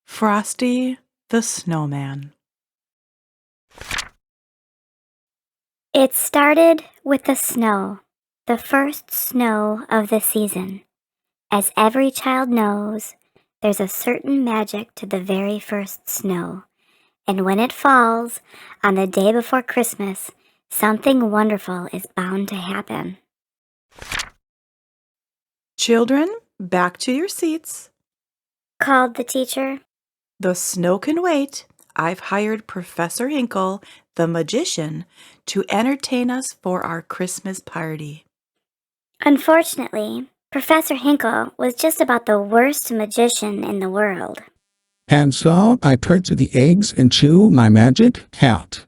Frosty the Snowman. It started with the snow, the first snow of the season. As every child knows, there's a certain magic to the very first snow. And when it falls, on the day before Christmas, something wonderful is bound to happen. Children, back to your seats, called the teacher. The snow can wait. I've hired Professor Hinkle, the magician, to entertain us for our Christmas party. Unfortunately, Professor Hinkle was just about the worst magician in the world. And so I put the eggs into my magic hat,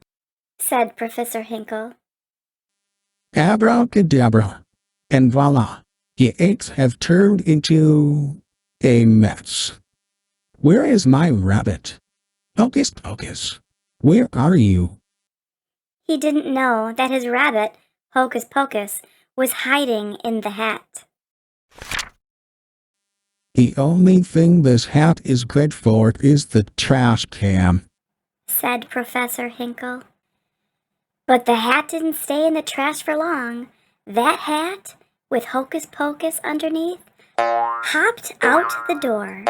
said Professor Hinkle. Abracadabra, and voila, the eggs have turned into a mess. Where is my rabbit? Hocus Pocus, where are you? He didn't know that his rabbit, Hocus Pocus, was hiding in the hat. The only thing this hat is good for is the trash can, said Professor Hinkle. But the hat didn't stay in the trash for long. That hat, with Hocus Pocus underneath, hopped out the door.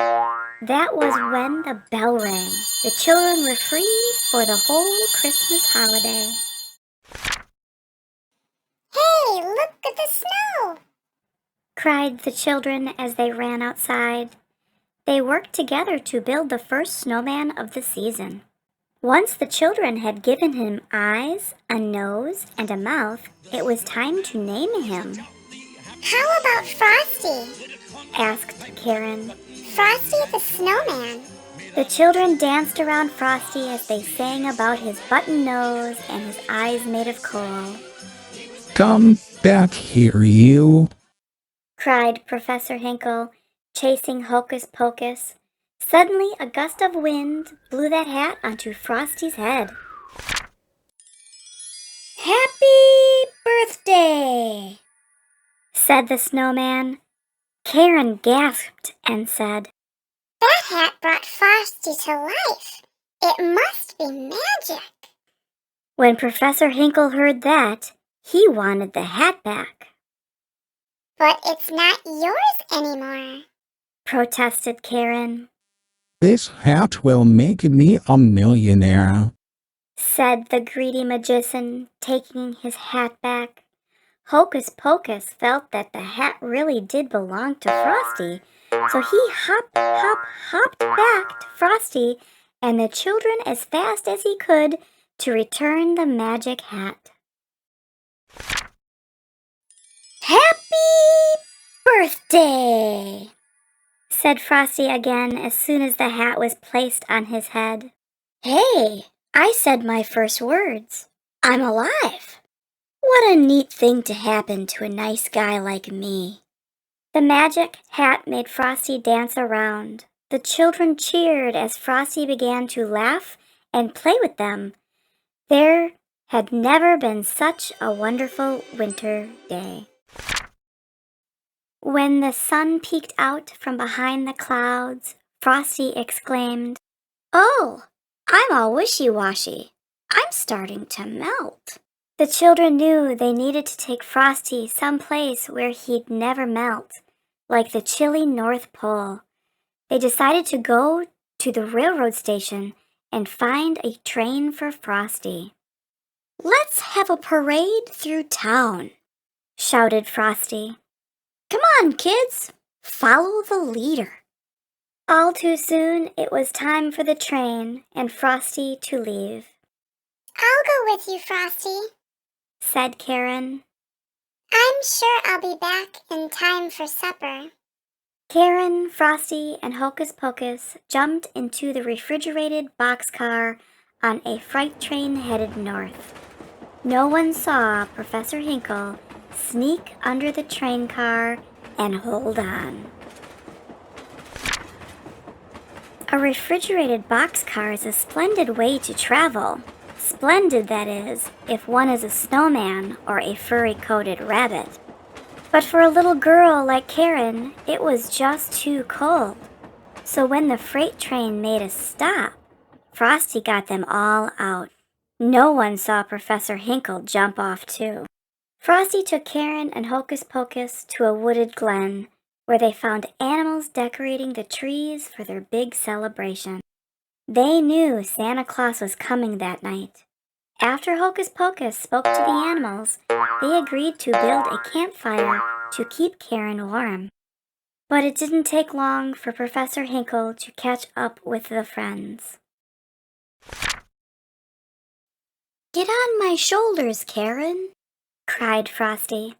That was when the bell rang. The children were free for the whole Christmas holiday. Hey, look at the snow! cried the children as they ran outside. They worked together to build the first snowman of the season. Once the children had given him eyes, a nose, and a mouth, it was time to name him. How about Frosty? asked Karen. Frosty the Snowman. The children danced around Frosty as they sang about his button nose and his eyes made of coal. Come back here, you, cried Professor Hinkle, chasing Hocus Pocus. Suddenly, a gust of wind blew that hat onto Frosty's head. Happy birthday, said the snowman. Karen gasped and said, That hat brought Frosty to life. It must be magic. When Professor Hinkle heard that, he wanted the hat back. But it's not yours anymore, protested Karen. This hat will make me a millionaire, said the greedy magician, taking his hat back. Hocus Pocus felt that the hat really did belong to Frosty, so he hopped back to Frosty and the children as fast as he could to return the magic hat. Happy birthday, said Frosty again as soon as the hat was placed on his head. Hey, I said my first words. I'm alive. What a neat thing to happen to a nice guy like me. The magic hat made Frosty dance around. The children cheered as Frosty began to laugh and play with them. There had never been such a wonderful winter day. When the sun peeked out from behind the clouds, Frosty exclaimed, Oh, I'm all wishy-washy. I'm starting to melt. The children knew they needed to take Frosty someplace where he'd never melt, like the chilly North Pole. They decided to go to the railroad station and find a train for Frosty. Let's have a parade through town, shouted Frosty. Come on, kids, follow the leader. All too soon, it was time for the train and Frosty to leave. I'll go with you, Frosty, said Karen. I'm sure I'll be back in time for supper. Karen, Frosty, and Hocus Pocus jumped into the refrigerated boxcar on a freight train headed north. No one saw Professor Hinkle sneak under the train car and hold on. A refrigerated boxcar is a splendid way to travel. Splendid, that is, if one is a snowman or a furry-coated rabbit. But for a little girl like Karen, it was just too cold. So when the freight train made a stop, Frosty got them all out. No one saw Professor Hinkle jump off too. Frosty took Karen and Hocus Pocus to a wooded glen, where they found animals decorating the trees for their big celebration. They knew Santa Claus was coming that night. After Hocus Pocus spoke to the animals, they agreed to build a campfire to keep Karen warm. But it didn't take long for Professor Hinkle to catch up with the friends. "Get on my shoulders, Karen," cried Frosty.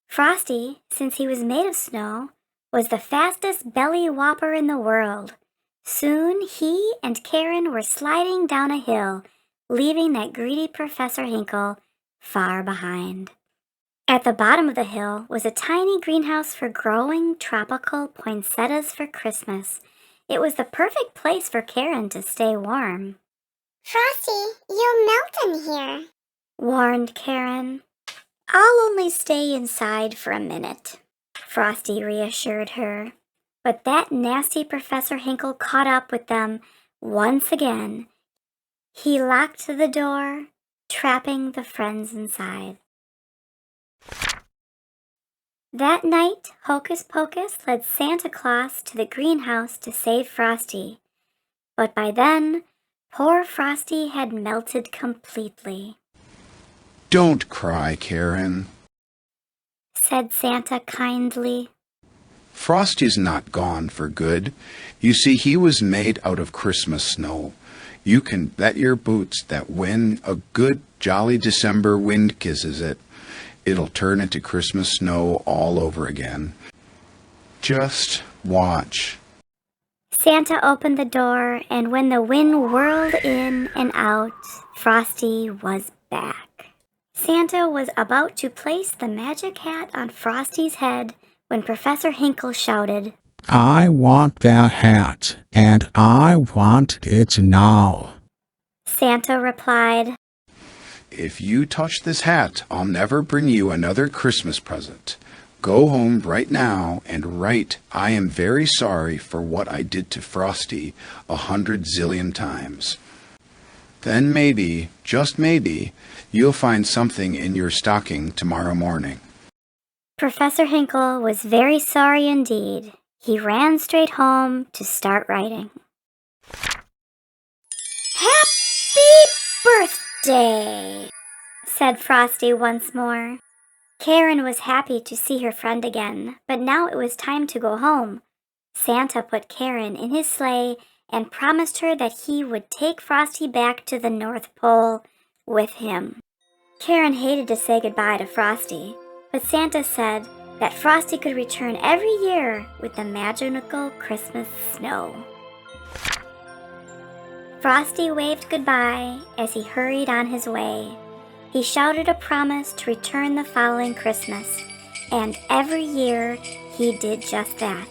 Frosty, since he was made of snow, was the fastest belly whopper in the world. Soon he and Karen were sliding down a hill, leaving that greedy Professor Hinkle far behind. At the bottom of the hill was a tiny greenhouse for growing tropical poinsettias for Christmas. It was the perfect place for Karen to stay warm. Frosty, you'll melt in here, warned Karen. "I'll only stay inside for a minute," Frosty reassured her. But that nasty Professor Hinkle caught up with them once again. He locked the door, trapping the friends inside. That night, Hocus Pocus led Santa Claus to the greenhouse to save Frosty. But by then, poor Frosty had melted completely. "Don't cry, Karen," said Santa kindly. "Frosty's not gone for good. You see, he was made out of Christmas snow. You can bet your boots that when a good, jolly December wind kisses it, it'll turn into Christmas snow all over again. Just watch." Santa opened the door, and when the wind whirled in and out, Frosty was back. Santa was about to place the magic hat on Frosty's head when Professor Hinkle shouted, I want that hat, and I want it now. Santa replied, "If you touch this hat, I'll never bring you another Christmas present. Go home right now and write, 'I am very sorry for what I did to Frosty 100 zillion times.' Then maybe, just maybe, you'll find something in your stocking tomorrow morning." Professor Hinkle was very sorry indeed. He ran straight home to start writing. "Happy birthday," said Frosty once more. Karen was happy to see her friend again, but now it was time to go home. Santa put Karen in his sleigh and promised her that he would take Frosty back to the North Pole with him. Karen hated to say goodbye to Frosty, but Santa said that Frosty could return every year with the magical Christmas snow. Frosty waved goodbye as he hurried on his way. He shouted a promise to return the following Christmas, and every year he did just that.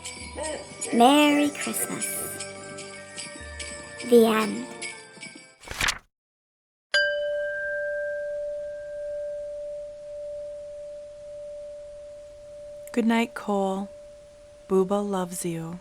Merry Christmas. The end. Good night, Cole. Booba loves you.